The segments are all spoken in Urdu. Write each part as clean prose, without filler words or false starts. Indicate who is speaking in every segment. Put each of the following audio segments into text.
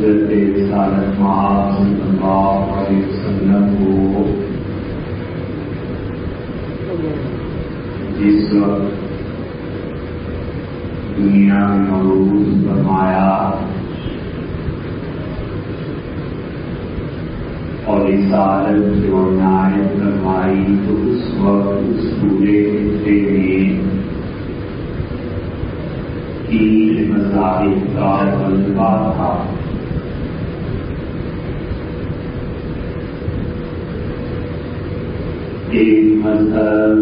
Speaker 1: حضرت رسالت مآب صلی اللہ علیہ وسلم کو جس وقت دنیا میں مبعوث فرمایا اور رسالت جو عنایت فرمائی تو اس وقت اس پورے خطے میں 3 مذاہب کا غلبہ تھا۔ ایک مذہب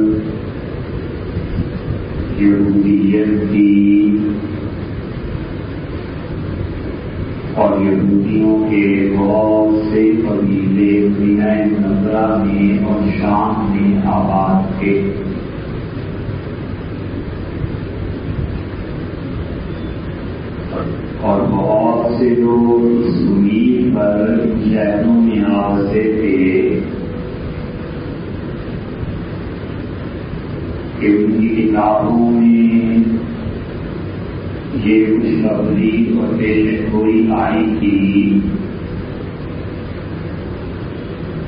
Speaker 1: یہودیت کی اور یہودیوں کے بہت سے قبیلے مدینہ منورہ میں اور شام میں آباد تھے۔ اور بہت سے لوگ اس امید پر شہروں میں آبادے تھے کہ ان کی کتابوں میں یہ خوشخبری اور پیش گوئی آئی تھی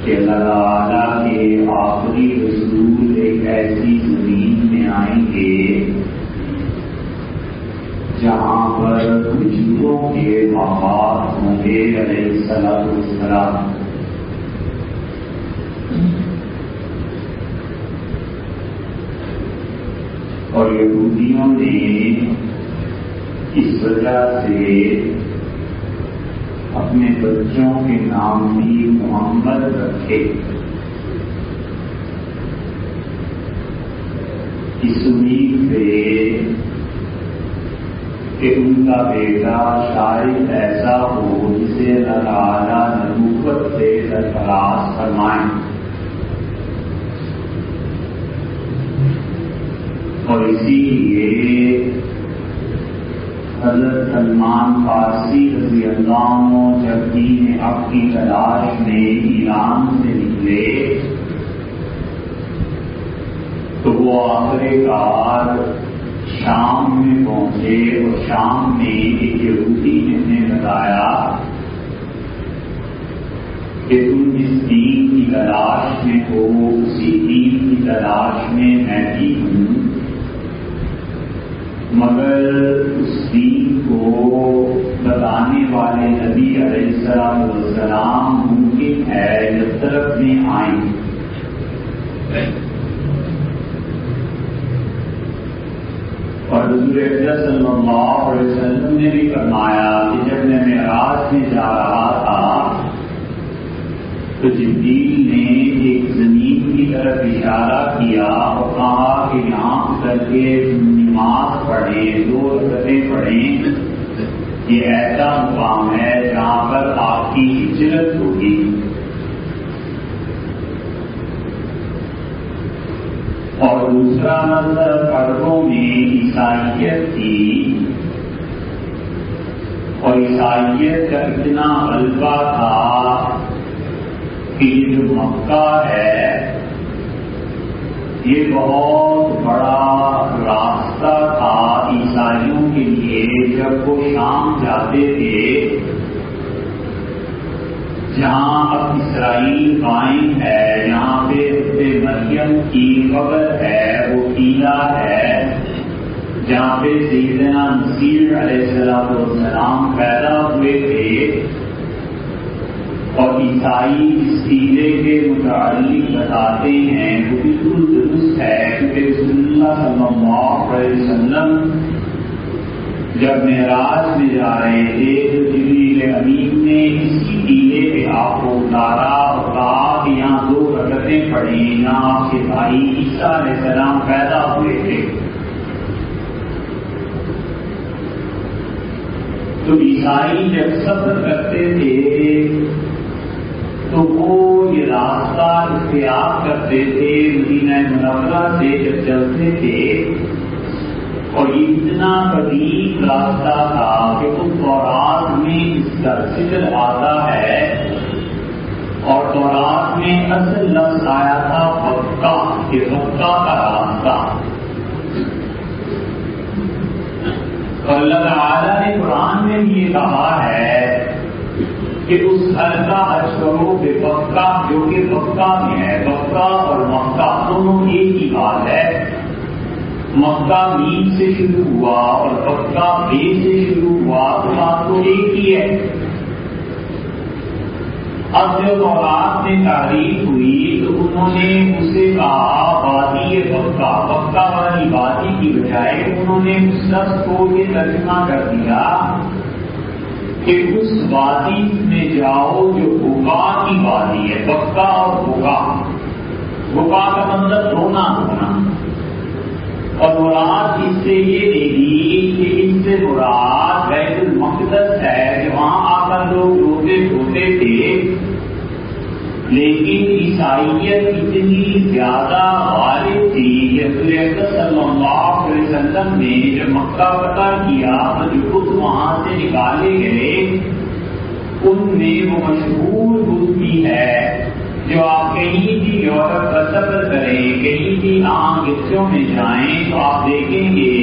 Speaker 1: کہ اللہ تعالیٰ کے آخری رسول ایک ایسی زمین میں آئیں گے جہاں پر کھجوروں کے باغات ہوں گے علیہ السلام۔ اور یہودیوں نے اس وجہ سے اپنے بچوں کے نام بھی محمد رکھے۔ اس امید سے کہ ان کا بیٹا شاید ایسا ہو جسے اللہ تعالیٰ نبوت سے سرفراز فرمائیں۔ اور اسی لیے حضرت سلمان فارسی رضی اللہ عنہ جب دین حق کی تلاش میں ایران سے نکلے تو وہ آخر کار شام میں پہنچے اور شام میں ایک یہودی نے انہیں بتایا کہ تم جس دین کی تلاش میں ہو اسی دین کی تلاش میں میں بھی ہوں، مگر اس دین کو بتانے والے نبی علیہ السلام ممکن ہے جب طرف میں آئیں۔ اور حضور اقدس صلی اللہ علیہ وسلم نے بھی فرمایا کہ جب میں معراج میں جا رہا تھا تو جبریل نے ایک زمین کی طرف اشارہ کیا اور کہا کہ یہاں کر کے نماز پڑھیں، 2 رکعتیں پڑھیں، یہ ایسا مقام ہے جہاں پر آپ کی ہجرت ہوگی۔ اور دوسرا مذہب عربوں میں عیسائیت تھی، اور عیسائیت کا اتنا غلبہ تھا کہ یہ جو مکہ ہے یہ بہت بڑا راستہ تھا عیسائیوں کے لیے۔ جب وہ شام جاتے تھے جہاں اب اسرائیل قائم ہے، جہاں پہ مریم کی قبر ہے، وہ قلعہ ہے جہاں پہ سیدنا مسیح علیہ السلام پیدا ہوئے تھے۔ اور عیسائی اس قلعے کے متعلق بتاتے ہیں وہ بالکل درست ہے، کیونکہ رسول اللہ صلی اللہ علیہ وسلم جب معراج میں جا رہے تھے تو جبریل امین نے اسی قلعے پہ آپ کو اتارا اور کہا کہ یہاں 2 رکعتیں پڑھیں، یہاں آپ کے بھائی عیسیٰ علیہ السلام پیدا ہوئے تھے۔ تو عیسائی جب سفر کرتے تھے تو وہ یہ راستہ اختیار کرتے تھے مدینہ منورہ سے جب چلتے تھے، اور یہ اتنا قریب راستہ تھا کہ اس تورات میں اس کا ذکر آتا ہے، اور تورات میں اصل لفظ آیا تھا مکہ، کہ مکہ کا راستہ۔ اور اللہ تعالیٰ نے قرآن میں بھی یہ کہا ہے کہ اس گھر کا حج کرو بے پکا، جو کہ پکا میں ہے. پکا اور مکہ دونوں ایک ہی بات ہے. مکہ میم سے شروع ہوا اور پکا بے سے شروع ہوا، تو بات تو ایک ہی ہے. اب جب اولاد میں تعریف ہوئی تو انہوں نے اسے کہا وادی پکا. پکا والی وادی کی بجائے انہوں نے اس لفظ کو یہ ترجمہ کر دیا کہ اس وادی میں جاؤ جو بکا کی وادی ہے. پکا اور بکا، بکا کا مطلب رونا دھونا، اور مراد اس سے یہ لے لی کہ اس سے مراد بیت المقدس ہے کہ وہاں آ کر لوگ روتے دھوتے تھے. لیکن عیسائیت اتنی زیادہ غالب تھی کہ رسول اکرم صلی اللہ علیہ وسلم نے جب مکہ فتح کیا تو جو بت وہاں سے نکالے گئے ان میں وہ مشہور بت بھی ہے جو آپ کہیں بھی یورپ کا سفر کریں، کہیں بھی عام گرجوں میں جائیں تو آپ دیکھیں گے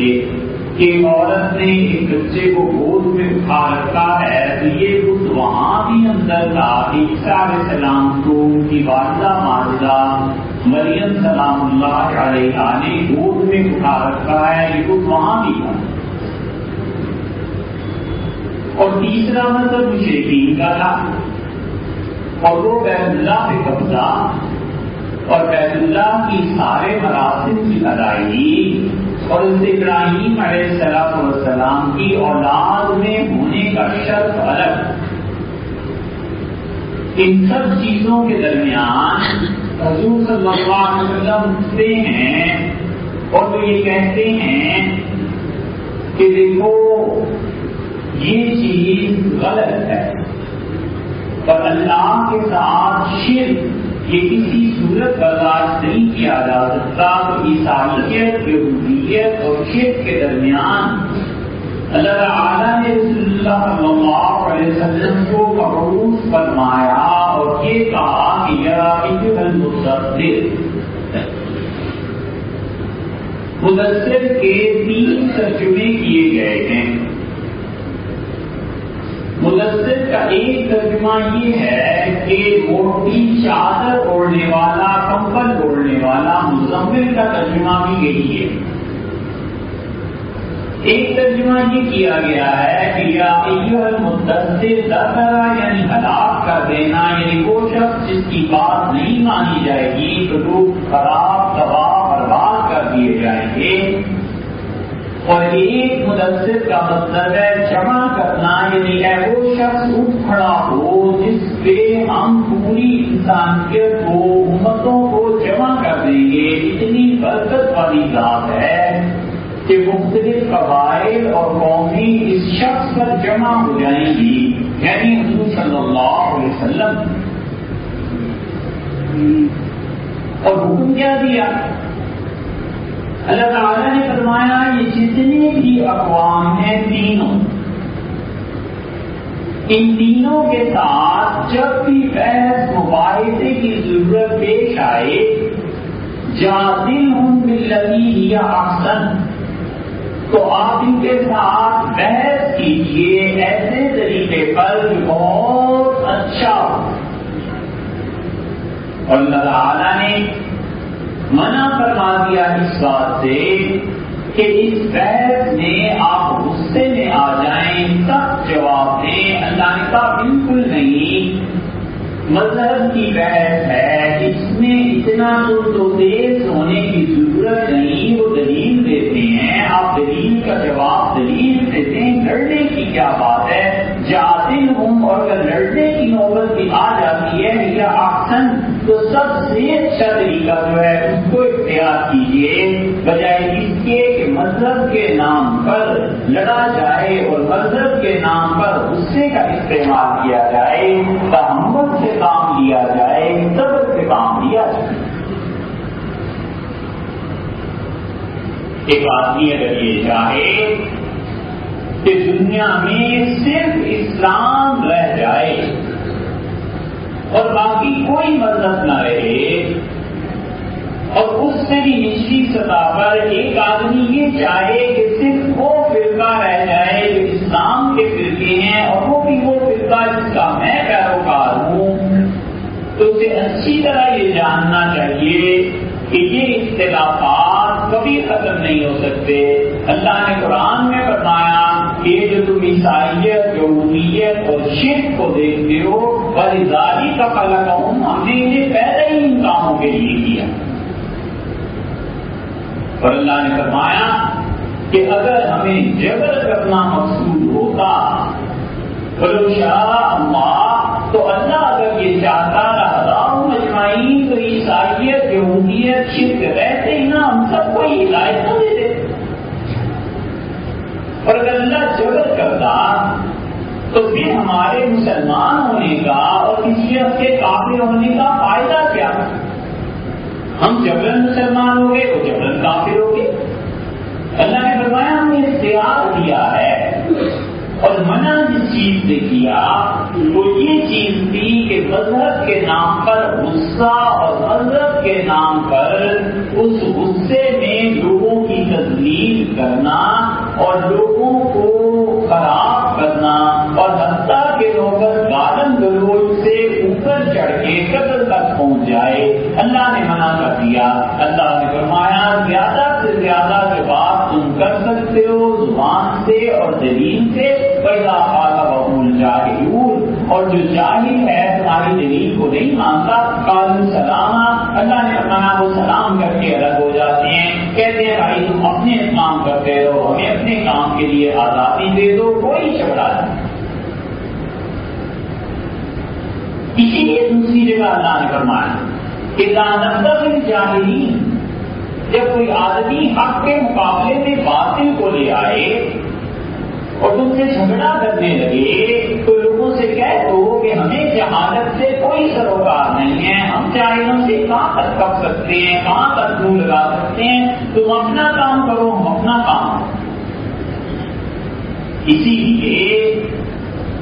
Speaker 1: کہ عورت نے ایک بچے کو گود میں اٹھا رکھا ہے. تو یہ بت وہاں بھی اندر تھا. عیسیٰ علیہ السلام کو ان کی والدہ ماجدہ مریم سلام اللہ علیہا نے گود میں اٹھا رکھا ہے. یہ بت وہاں بھی تھا. اور تیسرا مطلب مشرکین کا تھا، اور وہ بیت اللہ پہ قبضہ اور بیت اللہ کی سارے مراسم کی ادائیگی اور اس ابراہیم علیہ السلام کی اولاد میں ہونے کا شرط الگ. ان سب چیزوں کے درمیان حضور صلی اللہ علیہ وسلم اٹھتے ہیں اور وہ یہ کہتے ہیں کہ دیکھو یہ چیز غلط ہے اور اللہ کے ساتھ شرک یہ کسی صورت برداشت نہیں کیا جا سکتا. تو عیسائیت، یہودیت اور شرک کے درمیان اللہ تعالیٰ نے رسول اللہ صلی اللہ علیہ وسلم کو مبعوث فرمایا اور یہ کہا کہ یا ایھا المدثر. مدثر کے 3 ترجمے کیے گئے ہیں. مدثر کا ایک ترجمہ یہ ہے کہ موٹی چادر اوڑھنے والا، کمبل اوڑھنے والا. مزمل کا ترجمہ بھی یہی ہے. ایک ترجمہ یہ کیا گیا ہے کہ یا ایھا المدثر دثرا یعنی ہلاک کر دینا، یعنی وہ شخص جس کی بات نہیں مانی جائے گی تو لوگ خراب تباہ برباد کر دیے جائیں گے. اور ایک مدثر کا مطلب ہے جمع کرنا، یعنی وہ شخص اٹھ کھڑا ہو جس پہ ہم پوری انسانیت کو، امتوں کو جمع کر دیں گے. اتنی برکت والی ذات ہے کہ مختلف قبائل اور قومی اس شخص پر جمع ہو جائیں گی، یعنی حضور صلی اللہ علیہ وسلم. اور حکم کیا دیا؟ اللہ تعالیٰ نے فرمایا یہ جتنے بھی اقوام ہیں تینوں، ان تینوں کے ساتھ جب بھی بحث مباحثے کی ضرورت پیش آئے جادلہم باللتی ہی احسن، تو آپ ان کے ساتھ بحث کیجیے ایسے طریقے پر جو بہت اچھا ہو. اور اللہ تعالیٰ نے منع فرما دیا اس بات سے کہ اس بحث میں آپ غصے میں آ جائیں، سخت جواب دیں. اللہ نے کہا بالکل نہیں. مذہب کی بحث ہے، اس میں اتنا تو تیز ہونے کی ضرورت نہیں. وہ دلیل دیتے ہیں، آپ دلیل کا جواب دلیل دیتے ہیں. لڑنے کی کیا بات ہے؟ جادل ہوں، اور اگر لڑنے کی نوبت بھی آ جاتی ہے یا احسن تو سب سے اچھا طریقہ جو ہے اس کو اختیار کیجیے، بجائے اس کے کہ مذہب کے نام پر لڑا جائے اور مذہب کے نام پر غصے کا استعمال کیا جائے. تحمل سے کام لیا جائے، صبر سے کام لیا جائے. ایک آدمی اگر یہ چاہے کہ دنیا میں صرف اسلام رہ جائے اور باقی کوئی مذہب نہ رہے، اور اس سے بھی نچلی سطح پر ایک آدمی یہ چاہے کہ صرف وہ فرقہ رہ جائے جو اسلام کے فرقے ہیں، اور وہ بھی وہ فرقہ جس کا میں پیدا اختلافات کبھی ختم نہیں ہو سکتے. اللہ نے قرآن میں فرمایا کہ یہ جو تم عیسائیت، یہودیت اور شرک کو دیکھتے ہو، وَلِذَٰلِكَ خَلَقَهُمْ، ہم نے انہیں پیدا ہی ان کاموں کے لیے کیا. اور اللہ نے فرمایا کہ اگر ہمیں جبر کرنا مقصود ہوتا وَلَوْ شَاءَ اللَّهُ، تو اللہ اگر یہ چاہتا لَهَدَاهُمْ أَجْمَعِينَ، تو عیسائیت، یہودیت، شرک رہتے ہی نہ، ہم سب کو ہدایت نہ دے دیتے. اور اگر اللہ جبر کرتا تو پھر ہمارے مسلمان ہونے کا اور کسی شخص کے کافر ہونے کا فائدہ کیا؟ ہم جبرن مسلمان ہو گئے تو جبرن کافر ہو گئے. اللہ نے فرمایا ہم نے اختیار دیا ہے، اور منع جس چیز سے کیا وہ یہ چیز تھی کہ مذہب کے نام پر غصہ اور مذہب کے نام پر اس غصے میں لوگوں کی تذلیل کرنا اور لوگوں کو خراب کرنا اور حتیٰ کے لوگوں گالم گلوچ سے اوپر چڑھ کے قتل تک پہنچ جائے. اللہ نے منع کر دیا. اللہ نے فرمایا زیادہ سے زیادہ جو بات تم کر سکتے ہو زبان سے اور دلیل سے، پیدا خالقہم الجاہلون، اور جو جاہل ہے تمہاری دلیل کو نہیں مانتا، قالوا سلاما، اللہ نے فرمایا وہ سلام کر کے الگ ہو جاتے ہیں. کہتے ہیں بھائی تم اپنے کام کرتے رہو، ہمیں اپنے کام کے لیے آزادی دے دو، کوئی جھگڑا نہیں. اسی لیے دوسری جگہ اللہ نے فرمایا کہ لا نبتغي الجاہلین، جب کوئی آدمی حق کے مقابلے میں باطل کو لے آئے اور تم سے جھگڑا کرنے لگے تو لوگوں سے کہہ دو کہ ہمیں جہالت سے کوئی سروکار نہیں ہے، ہم جاہلوں سے کہاں تک کر سکتے ہیں، کہاں تک منہ لگا سکتے ہیں، تم اپنا کام کرو ہم اپنا کام. اسی لیے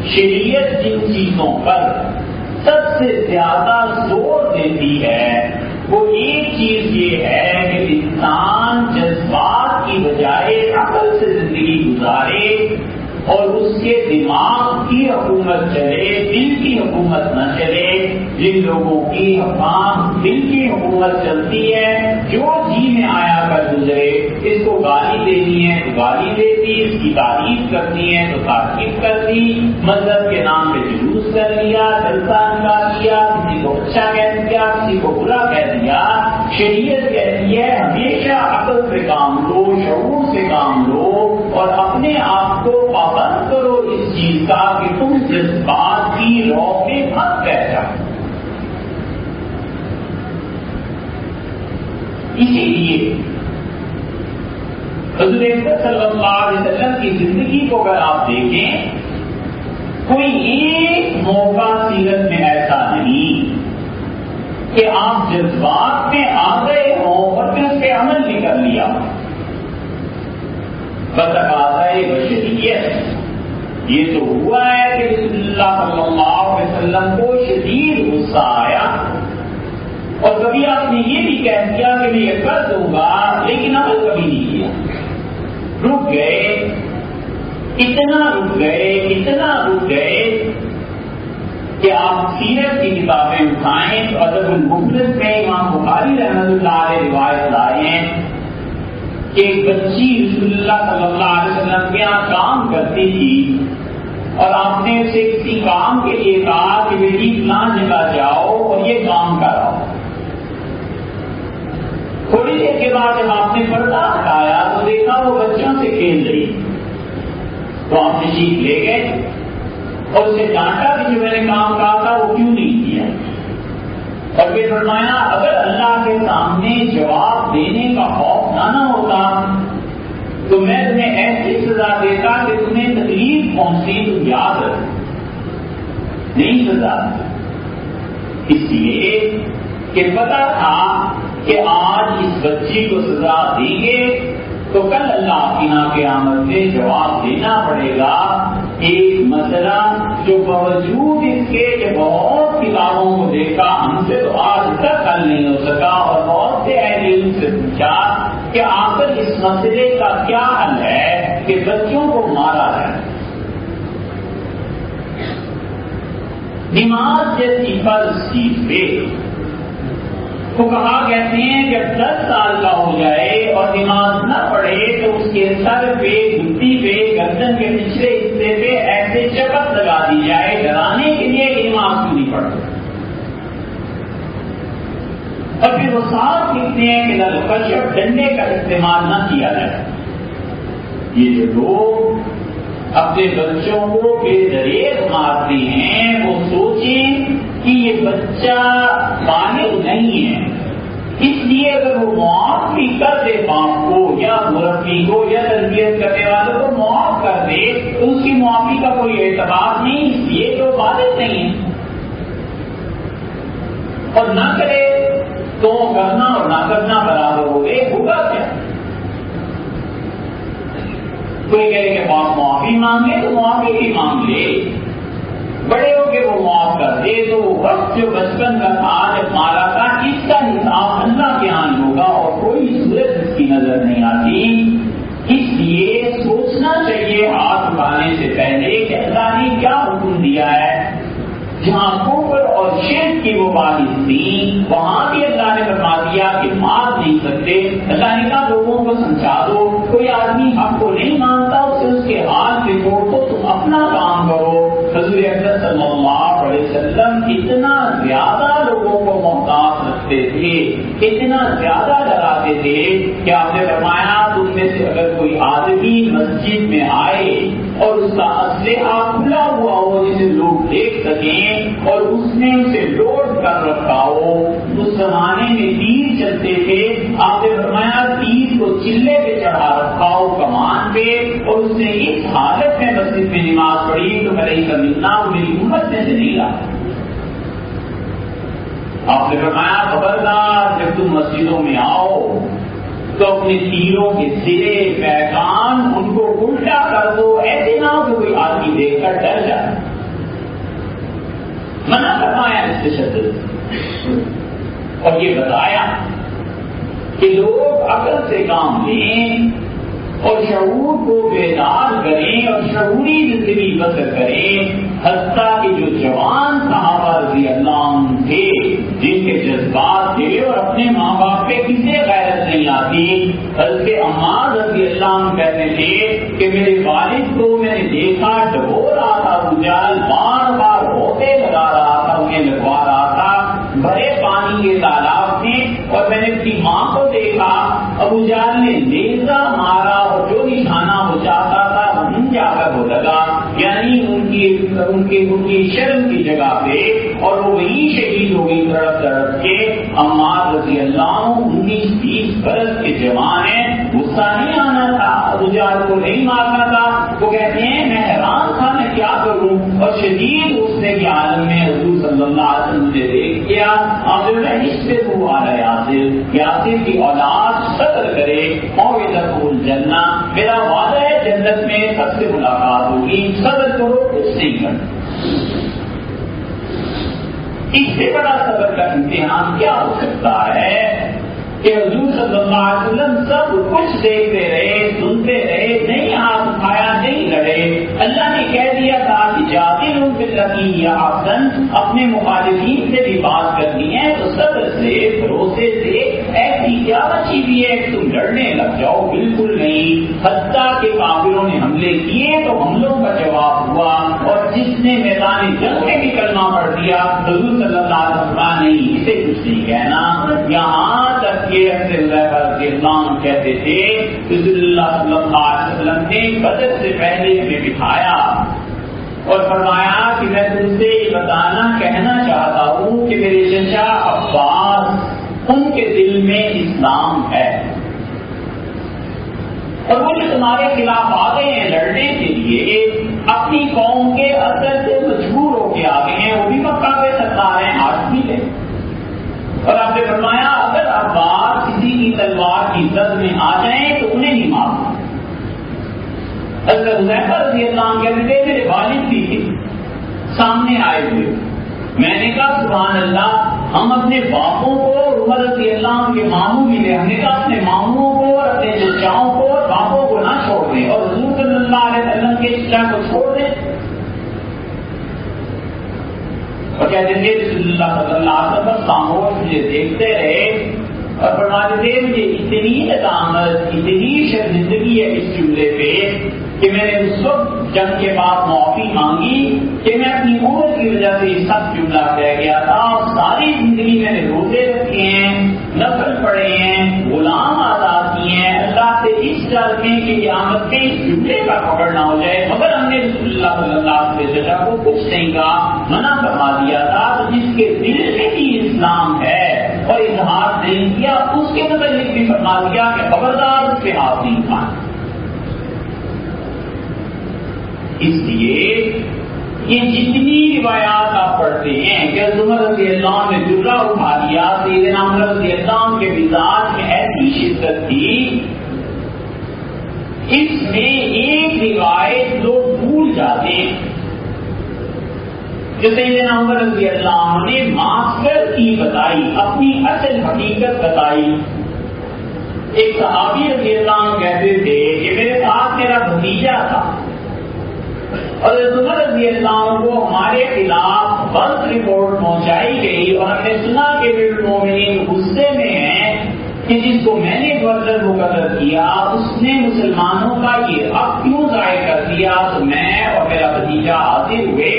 Speaker 1: شریعت جن چیزوں پر سب سے زیادہ زور دیتی ہے وہ ایک چیز یہ ہے کہ انسان جذبات کی بجائے عقل سے زندگی گزارے اور اس کے دماغ کی حکومت چلے، دل کی حکومت نہ چلے. جن لوگوں کی دل کی حکومت چلتی ہے، جو جی میں آیا کر گزرے، اس کو گالی دینی ہے تو گالی دیتی، اس کی تعریف کرنی ہے تو تعریف کرتی، مذہب کے نام پہ جلوس کر لیا، جلسہ نکال لیا، کسی کو اچھا کہہ دیا، کسی کو برا کہہ دیا. شریعت کہتی ہے ہمیشہ عقل سے کام لو، شعور سے کام لو اور اپنے آپ کو پابند کرو اس چیز کا کہ تم جذبات کی رو میں مت بہ جاؤ. اسی لیے حضور اکرم صلی اللہ علیہ وسلم کی زندگی کو اگر آپ دیکھیں، کوئی ایک موقع سیرت میں ایسا نہیں کہ آپ جذبات میں آ گئے ہوں اور پھر اس پہ عمل بھی کر لیا. بتقاضۂ بشریت یہ تو ہوا ہے کہ رسول اللہ صلی اللہ علیہ وسلم کو شدید غصہ آیا اور کبھی آپ نے یہ بھی کہہ دیا کہ میں یہ کر دوں گا، لیکن عمل کبھی نہیں کیا. رک گئے، اتنا رک گئے کہ آپ سیرت کی کتابیں اٹھائیں تو ادب المفرد میں امام بخاری رحمۃ اللہ علیہ روایت لائے ہیں کہ ایک بچی رسول اللہ صلی اللہ علیہ وسلم کے یہاں کام کرتی تھی اور آپ نے اسے کسی کام کے لیے کہا کہ بیٹی فلاں جگہ جاؤ اور یہ کام کراؤ. تھوڑی دیر کے بعد جب آپ نے پردہ ہٹایا تو دیکھا وہ بچوں سے کھیل رہی، تو آپ تشریف لے گئے اور اسے ڈانٹا کہ جو میں نے کام کہا تھا وہ کیوں نہیں کیا. اور پھر فرمایا اگر اللہ کے سامنے جواب دینے کا خوف نہ ہوتا تو میں تمہیں ایسی سزا دیتا کہ تمہیں تکلیف پہنچتی تم یاد رکھو، نہیں سزا. اس لیے کہ پتا تھا کہ آج اس بچی کو سزا دیں گے تو کل اللہ کی قیامت میں جواب دینا پڑے گا. ایک مسئلہ جو باوجود اس کے کہ بہت کتابوں کو دیکھا ہم سے تو آج تک حل نہیں ہو سکا اور بہت سے اہل علم سے پوچھا کہ آخر اس مسئلے کا کیا حل ہے کہ بچوں کو مارا جائے. نماز جیسی فرض چیز پہ فقہا کہتے ہیں جب 10 سال کا ہو جائے اور نماز نہ پڑھے تو اس کے سر پہ، گھٹی پہ، گردن کے پچھلے حصے پہ ایسے چپت لگا دی جائے ڈرانے کے لیے کہ نماز کیوں نہیں پڑھتے. اور پھر وہ صاحب کہتے ہیں کہ کشپ ڈنڈے کا استعمال نہ کیا جائے. یہ جو لوگ اپنے بچوں کو بے دریغ مارتے ہیں وہ سوچیں کہ یہ بچہ بالغ نہیں ہے، اس لیے اگر وہ معاف بھی کر دے باپ کو یا مربی کو یا تربیت کرنے والوں کو معاف کر دے تو اس کی معافی کا کوئی اعتبار نہیں، اس لیے تو بالغ نہیں ہے. اور نہ کرے تو کرنا اور نہ کرنا برابر ہو گئے، ہوگا کیا؟ کوئی کہے کہ باپ معافی مانگے تو معافی بھی مانگ لے، بڑے ہو کے وہ معاف کر دے تو وہ وقت جو بچپن کا تھا جب مارا تھا اس کا حساب اللہ کے یہاں ہوگا اور کوئی صورت اس کی نظر نہیں آتی. اس لیے سوچنا چاہیے ہاتھ اٹھانے سے پہلے کہ اللہ نے کیا حکم دیا ہے. جہاں کفر اور شرک کی وہ بات تھی وہاں بھی اللہ نے بتا دیا کہ مار نہیں سکتے. اللہ نے کہا لوگوں کو سمجھا دو، کوئی آدمی حق کو نہیں مانتا اسے اس کے ہاتھ پہ چھوڑ دو، تم اپنا کام کرو. حضور اکرم صلی اللہ علیہ وسلم اتنا زیادہ لوگوں کو محتاط رکھتے تھے، اتنا زیادہ ڈراتے تھے کہ آپ نے فرمایا تم میں سے اگر کوئی آدمی مسجد میں آئے اور اس کا اسلحہ کھلا ہوا ہو جسے لوگ دیکھ سکیں اور اس نے اسے لوڈ کر رکھا ہو، اس زمانے میں تیر چلتے تھے، آپ نے فرمایا تیر کو چلے پہ چڑھا رکھا ہو کمان پہ اور اس نے اس حالت میں مسجد میں نماز پڑھی تو میرے سمجھنا میری امت میں سے نہیں رہا. آپ نے فرمایا خبردار جب تم مسجدوں میں آؤ تو اپنے تیروں کے سرے پیغام ان کو الٹا کر دو، ایسے نہ ہو کہ کوئی آدمی دیکھ کر ڈر جائے. منع فرمایا اس سے شدت اور یہ بتایا کہ لوگ عقل سے کام لیں اور شعور کو بیدار کریں اور شعوری زندگی بسر کریں. حتیٰ کہ جو جوان صحابہ رضی اللہ عنہ تھے جن کے جذبات تھے اور اپنے ماں باپ پہ کسی غیرت نہیں آتی، حضرت عمار رضی اللہ عنہ کہتے تھے کہ میرے والد کو میں نے دیکھا ڈبو رہا تھا، ابو جہل بار بار ہوتے لگا رہا تھا، انہیں لگوا رہا تھا بڑے پانی کے تالاب میں، اور میں نے اپنی ماں کو دیکھا ابو جہل نے نیزہ مارا اور جو نشانہ ہو جاتا تھا وہیں جا کر وہ لگا، یعنی ان کی شرم کی جگہ پہ، اور وہ وہیں شہید ہو گئی تڑپ تڑپ کے. عمار رضی اللہ عنہ 19-20 برس کے جوان ہیں، غصہ نہیں آنا تھا، ابو جہل کو نہیں مارنا تھا. وہ کہتے ہیں میں حیران تھا میں کیا کروں، اور شدید غصے کے عالم میں حضور صلی اللہ علیہ وسلم نے دیکھ کیا. آپ یاسر کی اولاد صبر کرے موعدہ الجنہ، میرا وعدہ ہے جنت میں سب سے ملاقات ہوگی، صبر کرو کچھ نہیں کرنا. اس سے بڑا صبر کا امتحان کیا ہو سکتا ہے کہ حضور صلی اللہ علیہ وسلم سب کچھ دیکھتے رہے، سنتے رہے، نہیں ہاتھ اٹھایا، نہیں لڑے. اللہ نے کہہ دیا تھا کہ جادلوا باللتی ہی احسن، اپنے مخالفین سے بھی بات کرنی ہے تو صبر سے، بھروسے سے. ایسی کیا بچی بھی ہے کہ تم لڑنے لگ جاؤ، بالکل نہیں. حتیٰ کہ کافروں نے حملے کیے تو حملوں کا جواب ہوا، اور جس نے میدان جنگ میں بھی کلمہ پڑھ دیا حضور صلی اللہ علیہ وسلم نہیں اسے کچھ نہیں کہنا. یہاں تک کہ رضی اللہ عنہ کہتے تھے رسول اللہ صلی اللہ علیہ وسلم نے بدر سے پہلے ہمیں بٹھایا اور فرمایا کہ میں تم سے یہ بتانا کہنا چاہتا ہوں کہ میرے چچا عباس ان کے دل میں اسلام ہے، اور وہ جو تمہارے خلاف آ گئے ہیں لڑنے کے لیے اپنی قوم کے اثر سے مجبور ہو کے آ گئے ہیں، وہ بھی مکہ کے سردار ہیں، آج بھی ہے. اور آپ نے فرمایا اگر عباس کسی کی تلوار کی زد میں آ جائیں تو انہیں نہیں مارنا. حضرت حذیفہ رضی اللہ عنہ کہتے تھے میرے والد بھی تھے سامنے آئے ہوئے، میں نے کہا سبحان اللہ، ہم اپنے باپوں کو اور عمر رضی اللہ عنہ کے ماموں بھی لے، ہم نے کہا اپنے ماموں کو اور اپنے چچاؤں کو اور باپوں کو نہ چھوڑ دیں، اور حضور صلی اللہ علیہ وسلم کے چچا کو چھوڑ دیں. اور کہتے تھے رسول اللہ صلی اللہ علیہ وسلم خاموش مجھے دیکھتے رہے اور فرماتے تھے مجھے اتنی ندامت اتنی شرمندگی ہے اس جملے پہ کہ میں نے اس وقت جنگ کے بعد معافی مانگی کہ میں اپنی عمر کی وجہ سے یہ سب جملہ کہہ گیا تھا اور ساری زندگی میں نے روزے رکھے ہیں، نفل پڑھے ہیں، غلام آزاد کیے ہیں، اللہ سے اس ڈر میں کہ قیامت کے اس جملے کا پکڑ نہ ہو جائے، مگر ہم نے رسول اللہ صلی اللہ علیہ وسلم کو کچھ نہیں کہا، منع فرما دیا تھا۔ تو جس کے دل میں ہی اسلام ہے اور اظہار نہیں کیا اس کے متعلق بھی فرما دیا کہ خبردار اس کے ہاتھ نہیں کھانا۔ اس لیے یہ جتنی روایات آپ پڑھتے ہیں کہ عمر رضی اللہ عنہ نے درہ اٹھا لیا، سیدنا عمر رضی اللہ عنہ کے مزاج میں ایسی شدت تھی، اس میں ایک روایت لوگ بھول جاتے ہیں جو سیدنا عمر رضی اللہ عنہ نے ماسٹر کی بتائی، اپنی اصل حقیقت بتائی۔ ایک صحابی رضی اللہ عنہ کہتے تھے کہ میرے ساتھ میرا بھتیجا تھا اور عمر رضی اللہ عنہ کو ہمارے خلاف غلط رپورٹ پہنچائی گئی اور ہم نے سنا کہ امیر المومنین غصے میں ہیں کہ جس کو میں نے گورنر مقرر کیا اس نے مسلمانوں کا یہ حق کیوں ضائع کر دیا۔ تو میں اور میرا بھتیجا حاضر ہوئے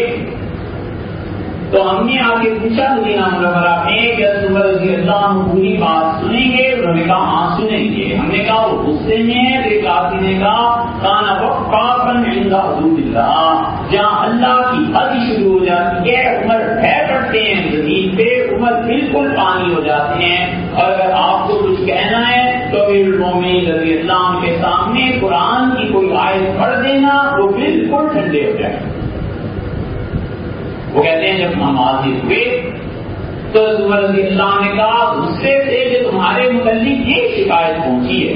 Speaker 1: تو ہم نے آ کے پوچھا مدینہ منورہ میں کہ عمر رضی اللہ عنہ پوری بات سنیں گے؟ انہوں نے کہا ہاں سنیں گے۔ ہم نے کہا وہ غصے میں ہے؟ تو ایک آدمی نے کہا کانا وقافا عند حدود اللہ، جہاں اللہ کی حد شروع ہو جاتی ہے عمر ٹھہر پڑتے ہیں زمین پہ، عمر بالکل پانی ہو جاتے ہیں۔ اور اگر آپ کو کچھ کہنا ہے تو امیر المومنین رضی اللہ عنہ کے سامنے قرآن کی کوئی آیت پڑھ دینا، وہ بالکل ٹھنڈے ہو جائیں۔ وہ کہتے ہیں جب ہم حاضر ہوئے تو عمر رضی اللہ عنہ نے کہا غصے سے جو تمہارے متعلق یہ شکایت پہنچی ہے۔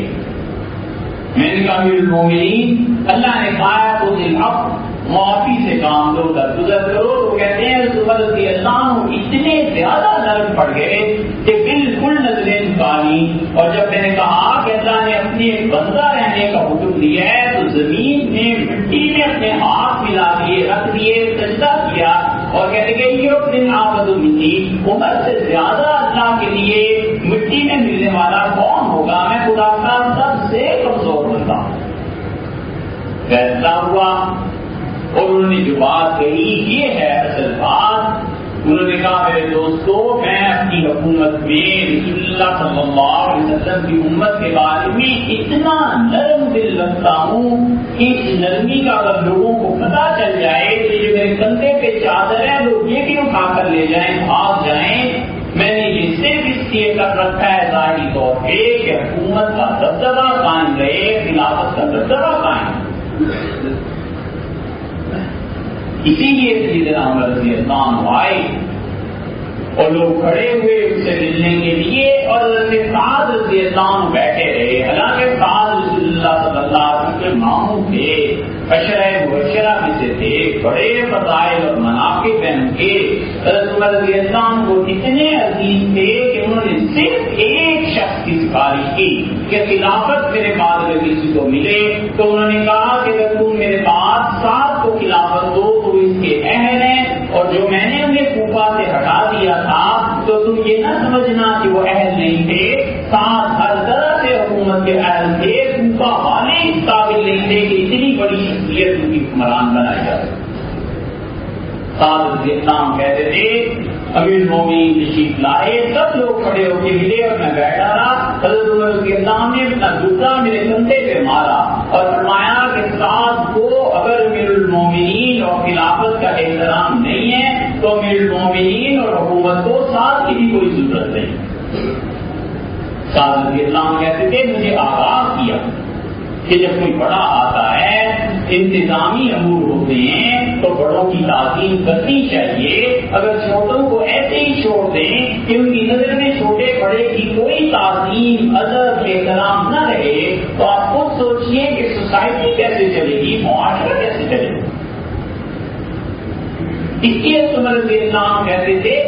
Speaker 1: میں نے کہا امیر المومنین اللہ نے کہا تو الحق معافی سے کام لو، درگزر کرو۔ تو کہتے ہیں عمر رضی اللہ عنہ اتنے زیادہ نرم پڑ گئے کہ بالکل نظریں جھکانی، اور جب میں نے کہا کہ اللہ نے اپنے ایک بندہ رہنے کا حکم دیا ہے تو زمین میں مٹی میں اپنے ہاتھ ملا دیے، رکھ دیے، سجدہ کیا اور کہتے کہ یہ اپنے آمد مٹی، عمر سے زیادہ اللہ کے لیے مٹی میں ملنے والا کون ہوگا؟ میں خدا کا سب سے کمزور بندہ ہوں۔ فیصلہ ہوا اور انہوں نے جو بات کہی یہ ہے اصل بات۔ انہوں نے کہا میرے دوستو میں اپنی حکومت میں رسول اللہ صلی اللہ علیہ وسلم کی امت کے بارے میں اتنا نرم دل رکھتا ہوں کہ اس نرمی کا اگر لوگوں کو پتہ چل جائے تو جو میرے کندھے پہ چادر ہے لوگ یہ بھی اٹھا کر لے جائیں، بھاگ جائیں۔ میں نے یہ صرف اس لیے کر رکھا ہے ظاہری طور پہ کہ حکومت کا دبدبہ قائم رہے، خلافت کا دبدبہ قائم۔ اسی لیے سیدنا عمر رضی اللہ عنہ آئے اور لوگ کھڑے ہوئے اس سے ملنے کے لیے، اور سعد رضی اللہ عنہ بیٹھے رہے۔ حالانکہ سعد رسول اللہ صلی اللہ علیہ وسلم کے ماموں تھے، عشرہ مبشرہ میں سے تھے، بڑے فضائل اور مناقب ہیں ان کے۔ حضرت عمر رضی اللہ عنہ کو اتنے عزیز تھے کہ انہوں نے صرف ایک شخص کی سفارش کی کہ خلافت میرے بعد اگر کسی کو ملے تو انہوں نے کہا کہ اگر تم میرے بعد سعد کو خلافت دو تو اس کے اہل ہیں، اور جو میں نے انہیں کوفہ سے ہٹا دیا تھا تو تم یہ نہ سمجھنا کہ وہ اہل نہیں تھے، سعد ہر طرح سے حکومت کے اہل تھے، کوفہ والے اس قابل نہیں تھے کہ اتنی بڑی شخصیت ان کی حکمران بنائی جائے۔ سعد رضی اللہ عنہ کہتے تھے امیر المومنین تشریف لائے، سب لوگ کھڑے ہو کے ملے اور میں بیٹھا رہا۔ حضرت عمر رضی اللہ عنہ نے اپنا دوسرا میرے کندھے پہ مارا اور فرمایا کہ سعد کو اگر امیر المومنین اور خلافت کا احترام نہیں ہے تو امیر المومنین اور حکومت کو سعد کی بھی کوئی ضرورت نہیں۔ سعد رضی اللہ عنہ کہتے تھے مجھے آگاہ کیا کہ جب کوئی بڑا آتا ہے انتظامی امور ہوتے ہیں تو بڑوں کی تعظیم کرنی چاہیے، اگر چھوٹوں کو ایسے ہی چھوڑ دیں کہ ان کی نظر میں چھوٹے بڑے کی کوئی تعظیم ادب احترام نہ رہے تو آپ خود سوچیے کہ سوسائٹی کیسے چلے گی، معاشرہ کیسے چلے گا۔ اس لیے عمر رضی اللہ عنہ کہتے تھے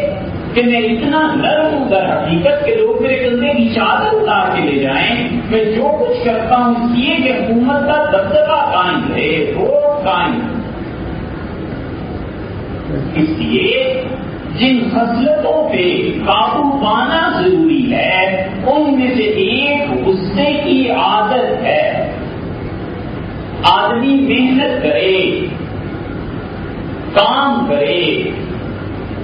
Speaker 1: کہ میں اتنا نرم ہوں در حقیقت کہ لوگ میرے کندھے کی چادر اتار کے لے جائیں، میں جو کچھ کرتا ہوں اس لیے کہ حکومت کا دبدبہ قائم رہے، ووٹ قائم۔ اس لیے جن خصلتوں پہ قابو پانا ضروری ہے ان میں سے ایک غصے کی عادت ہے. آدمی محنت کرے، کام کرے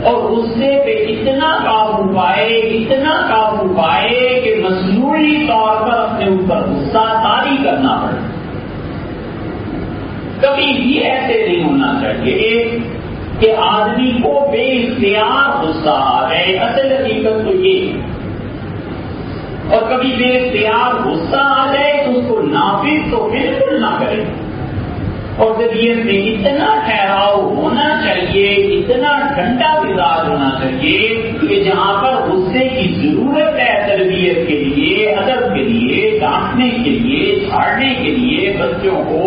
Speaker 1: اور غصے پہ اتنا قابو پائے کہ مصنوعی طور پر اپنے اوپر غصہ طاری کرنا پڑے. کبھی بھی ایسے نہیں ہونا چاہیے کہ آدمی کو بے اختیار غصہ آ جائے. اصل حقیقت تو یہ، اور کبھی بے اختیار غصہ آ جائے تو اس کو نافذ تو بالکل نہ کرے. اور طبیعت میں اتنا ٹھہراؤ ہونا چاہیے، اتنا ٹھنڈا مزاج ہونا چاہیے کہ جہاں پر غصے کی ضرورت ہے تربیت کے لیے، ادب کے لیے، ڈانٹنے کے لیے، جھاڑنے کے لیے، بچوں کو،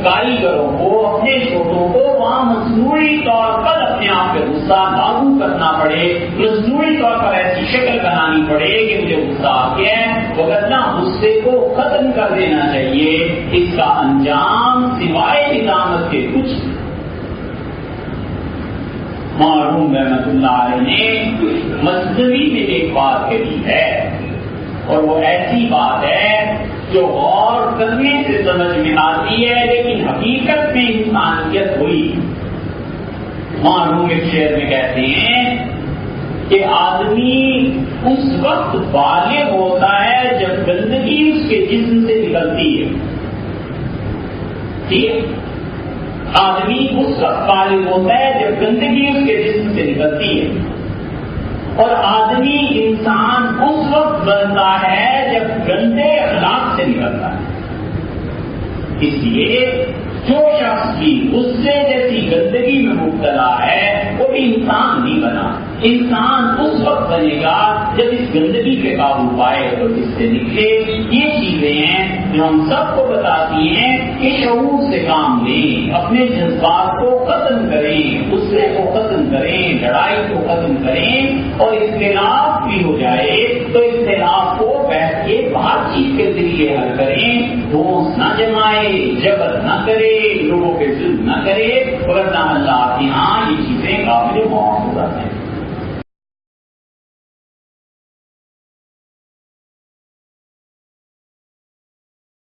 Speaker 1: کاریگروں کو، اپنے چھوٹوں کو، وہاں مصنوعی طور پر اپنے آپ پہ غصہ لاگو کرنا پڑے، مصنوعی طور پر ایسی شکل بنانی پڑے کہ مجھے غصہ آ گیا ہے، وگرنہ غصے کو ختم کر دینا چاہیے. اس کا انجام سوائے نظامت کے کچھ. معروم رحمۃ اللہ علیہ نے مصنوعی میں ایک بات کہی ہے، اور وہ ایسی بات ہے جو غور کرنے سے سمجھ میں آتی ہے لیکن حقیقت میں انسانیت ہوئی. معروم ایک شعر میں کہتے ہیں کہ آدمی اس وقت بالغ ہوتا ہے جب گندگی اس کے جسم سے نکلتی ہے. ٹھیک ہے، آدمی اس وقت بالغ ہوتا ہے جب گندگی اس کے جسم سے نکلتی ہے، اور آدمی انسان اس وقت بنتا ہے جب گندے اخلاق سے نکلتا ہے. اس لیے جو شخص بھی غصے جیسی گندگی میں مبتلا ہے وہ بھی انسان نہیں بنا. انسان اس وقت بنے گا جب اس گندگی پہ قابو پائے اور اس سے نکلے. یہ چیزیں ہیں جو ہم سب کو بتاتی ہیں کہ شعور سے کام لیں، اپنے جذبات کو ختم کریں، غصے کو ختم کریں، لڑائی کو ختم کریں، اور اختلاف بھی ہو جائے تو اختلاف کو بیٹھ کے بات چیت کے ذریعے حل کریں. دوست نہ جمائے، جبر نہ کرے، لوگوں پہ ظلم نہ کرے، ورنہ اللہ کے ہاں یہ چیزیں قابل معاف ہو جاتے ہیں.